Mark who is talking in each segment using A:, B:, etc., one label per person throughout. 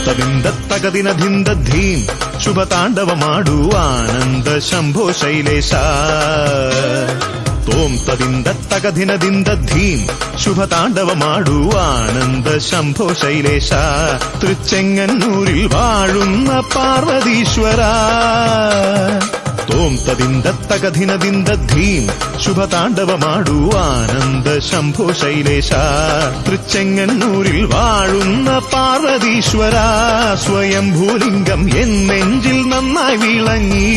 A: ತದಿಂದ ತಗದಿನ ದಿಂದ ಧೀಂ ಶುಭ ತಾಂಡವ ಮಾಡು ಆನಂದ ಶಂಭೋ ಶೈಲೇಶ. തോം തദിന്ദ തകദിനദിന്ദ ധീം ശുഭ താണ്ഡവ മാടു ആനന്ദ ശംഭോ ശൈലേശ. തൃച്ചെങ്ങന്നൂരിൽ വാഴുന്ന പാർവതീശ്വര. തോം തദിന്ദ തകദിനദിന്ദ ധീം ശുഭ താണ്ഡവ മാടു ആനന്ദ ശംഭോ ശൈലേശ. തൃച്ചെങ്ങന്നൂരിൽ വാഴുന്ന പാർവതീശ്വര. സ്വയംഭൂലിംഗം എന്നെഞ്ചിൽ നന്നായി വിളങ്ങി.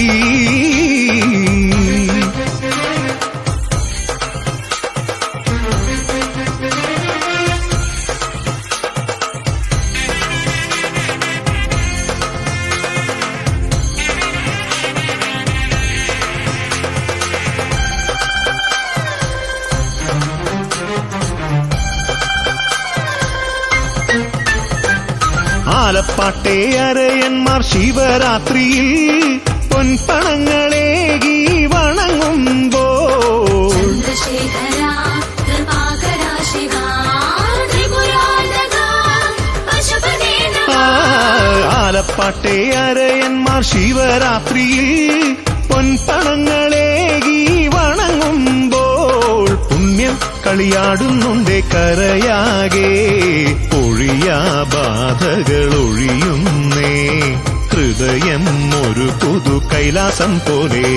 A: ആലപ്പാട്ടെ അരയന്മാർ ശിവരാത്രിയിൽ പൊൻപണങ്ങളേകി വണങ്ങുമ്പോൾ ആലപ്പാട്ടെ അരയന്മാർ ശിവരാത്രിയിൽ പൊൻപണങ്ങളേകി വണങ്ങുമ്പോൾ പുണ്യം കളിയാടുന്നുണ്ടേ കരയാകെ. ഒഴിയാ ബാധകളൊഴിയുന്നേ ഹൃദയം ഒരു പുതു കൈലാസം പോലെ.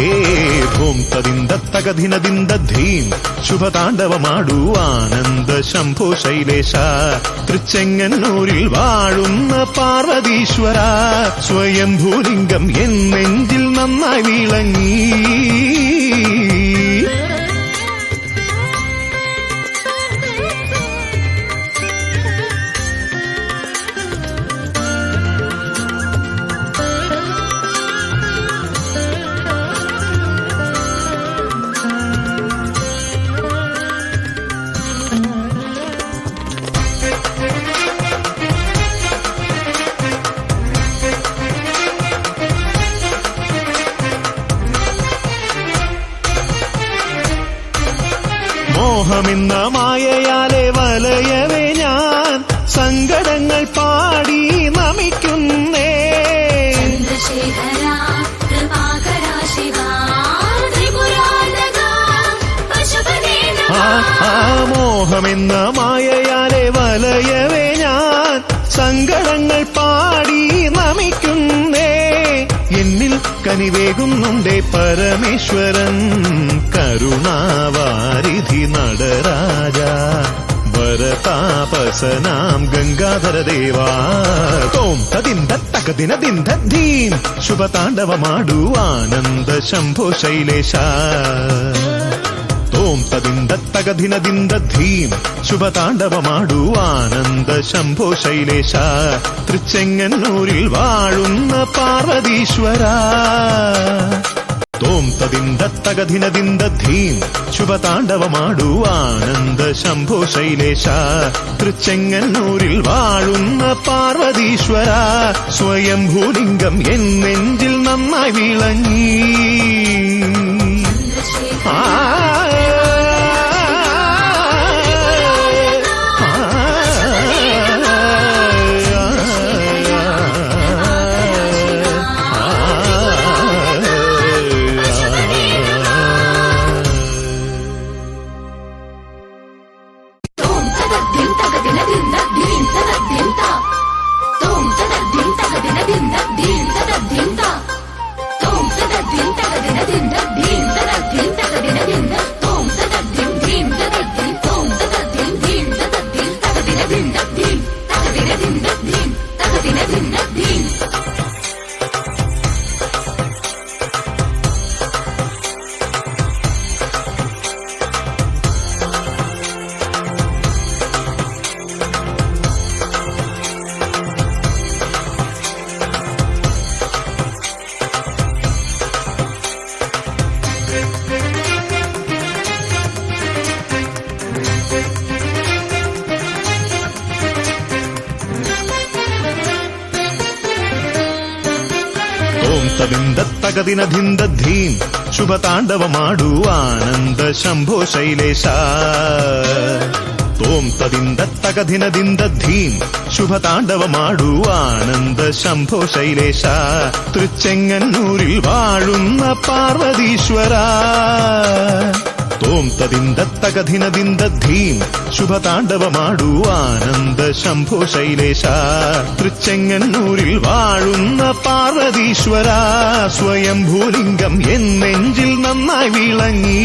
A: ഓം തദിന്ദ തകദിനദിന്ദ ധീം ശുഭതാണ്ഡവ മാടു ആനന്ദ ശംഭോ ശൈലേശ. തൃച്ചെങ്ങന്നൂരിൽ വാഴുന്ന പാർവതീശ്വര. സ്വയംഭൂലിംഗം എന്നെഞ്ചിൽ നന്നായി വിളങ്ങി. മോഹമെന്ന മായയാലെ വലയവേ ഞാൻ സങ്കടങ്ങൾ പാടി നമിക്കുന്നേ. മോഹമെന്ന മായയാലെ വലയവേ ഞാൻ സങ്കടങ്ങൾ പാടി നമിക്കുന്നേ. എന്നിൽ കനിവേകുന്നുണ്ടേ പരമേശ്വരൻ കരുണാവാരിധി നടരാജ. വരതാപസനാം ഗംഗാധര ദേവാ. തോം തദിന്ദ തകദിനദിന്ദ ധീം ശുഭതാണ്ഡവ മാടു ആനന്ദ ശംഭോ ശൈലേശ. തോം തദിന്ദ തകദിനദിന്ദ ധീം ശുഭതാണ്ഡവ മാടു ആനന്ദ ശംഭോ ശൈലേശ. തൃച്ചെങ്ങന്നൂരിൽ വാഴുന്ന പാർവതീശ്വര. തോം തദിന്ദ തകദിനദിന്ദ ധീം ശുഭതാണ്ഡവ മാടു ആനന്ദ ശംഭോ ശൈലേശ. തൃച്ചെങ്ങന്നൂരിൽ വാഴുന്ന പാർവതീശ്വര. സ്വയംഭൂലിംഗം എന്നെഞ്ചിൽ നന്നായി വിളങ്ങി. ತವಿಂದ ತಗದಿನ ಧಿಂದ ಧೀಂ ಶುಭ ತಾಂಡವ ಮಾಡು ಆನಂದ ಶಂಭೋ ಶೈಲೇಶ. തോം തദിന്ദ തകധിനദിന്ദ ധീം ശുഭതാണ്ഡവമാടൂ ആനന്ദ ശംഭോ ശൈലേശ തൃച്ചെങ്ങന്നൂരിൽ വാഴുന്ന പാർവതീശ്വര തോം തദിന്ദ തകധിനദിന്ദ ധീം ശുഭതാണ്ഡവമാടൂ ആനന്ദ ശംഭോ ശൈലേശ തൃച്ചെങ്ങന്നൂരിൽ വാഴുന്ന പാർവതീശ്വര സ്വയംഭൂലിംഗം എന്നെഞ്ചിൽ നന്നായി വിളങ്ങി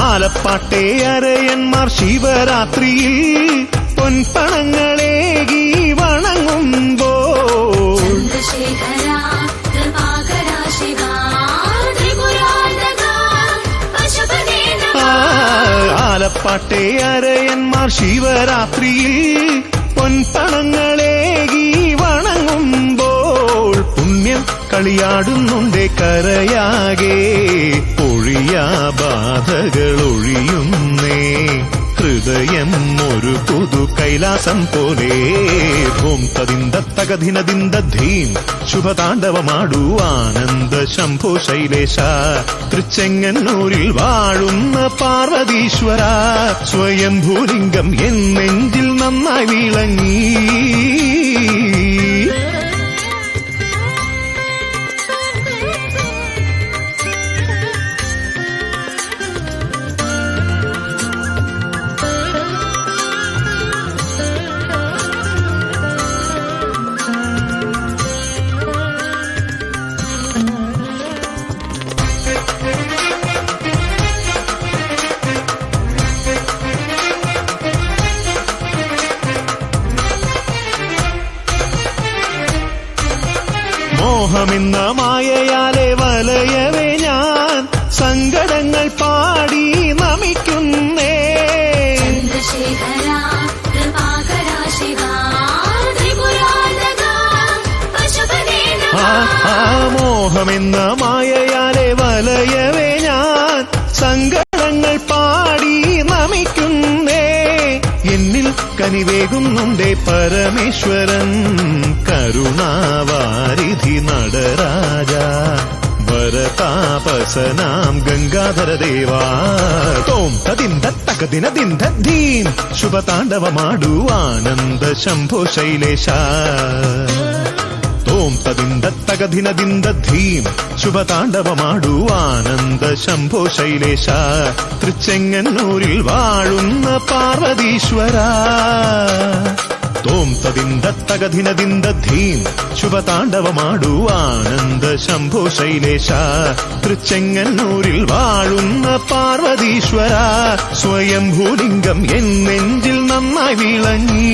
A: ആലപ്പാട്ടെ അരയന്മാർ ശിവരാത്രിയിൽ പൊൻപണങ്ങളേകി വണങ്ങുമ്പോൾ ആലപ്പാട്ടെ അരയന്മാർ ശിവരാത്രിയിൽ പൊൻപണങ്ങളേകി വണങ്ങുമ്പോൾ പുണ്യം കളിയാടുന്നുണ്ടേ കരയാകെ ഒഴിയാ ബാധകൾ ഒഴിയുന്നേ ഹൃദയം ഒരു പുതു കൈലാസം പോലെ ഭൂം തദിന്ദ തകധിനദിന്ദ ധീം ശുഭതാണ്ഡവമാടൂ ആനന്ദ ശംഭോ ശൈലേശ തൃച്ചെങ്ങന്നൂരിൽ വാഴുന്ന പാർവതീശ്വര സ്വയംഭൂലിംഗം എന്നെഞ്ചിൽ നന്നായി വിളങ്ങി മോഹമെന്ന മായയാലെ വലയവേ ഞാൻ സങ്കടങ്ങൾ പാടി നമിക്കുന്നേ മോഹമെന്ന മായയാലെ വലയവേ ഞാൻ സങ്കടങ്ങൾ പാടി നമിക്കുന്നേ എന്നിൽ കനിവേകുന്നുണ്ടേ പരമേശ്വരൻ കരുണാവാരിധി നടരാജ വരതാപസനാം ഗംഗാധരദേവാ തോം തദിന്ദ തകദിനദിന്ദ ധീം ശുഭതാണ്ഡവമാടൂ ആനന്ദ ശംഭോ ശൈലേശ തോം തദിന്ദ തകധിനദിന്ദ ധീം ശുഭതാണ്ഡവമാടൂ ആനന്ദ ശംഭോ ശൈലേശ തൃച്ചെങ്ങന്നൂരിൽ വാഴുന്ന പാർവതീശ്വര തോം തദിന്ദ തകധിനദിന്ദ ധീം ശുഭതാണ്ഡവമാടൂ ആനന്ദ ശംഭോ ശൈലേശ തൃച്ചെങ്ങന്നൂരിൽ വാഴുന്ന പാർവതീശ്വര സ്വയംഭൂലിംഗം എന്നെഞ്ചിൽ നന്നായി വിളങ്ങി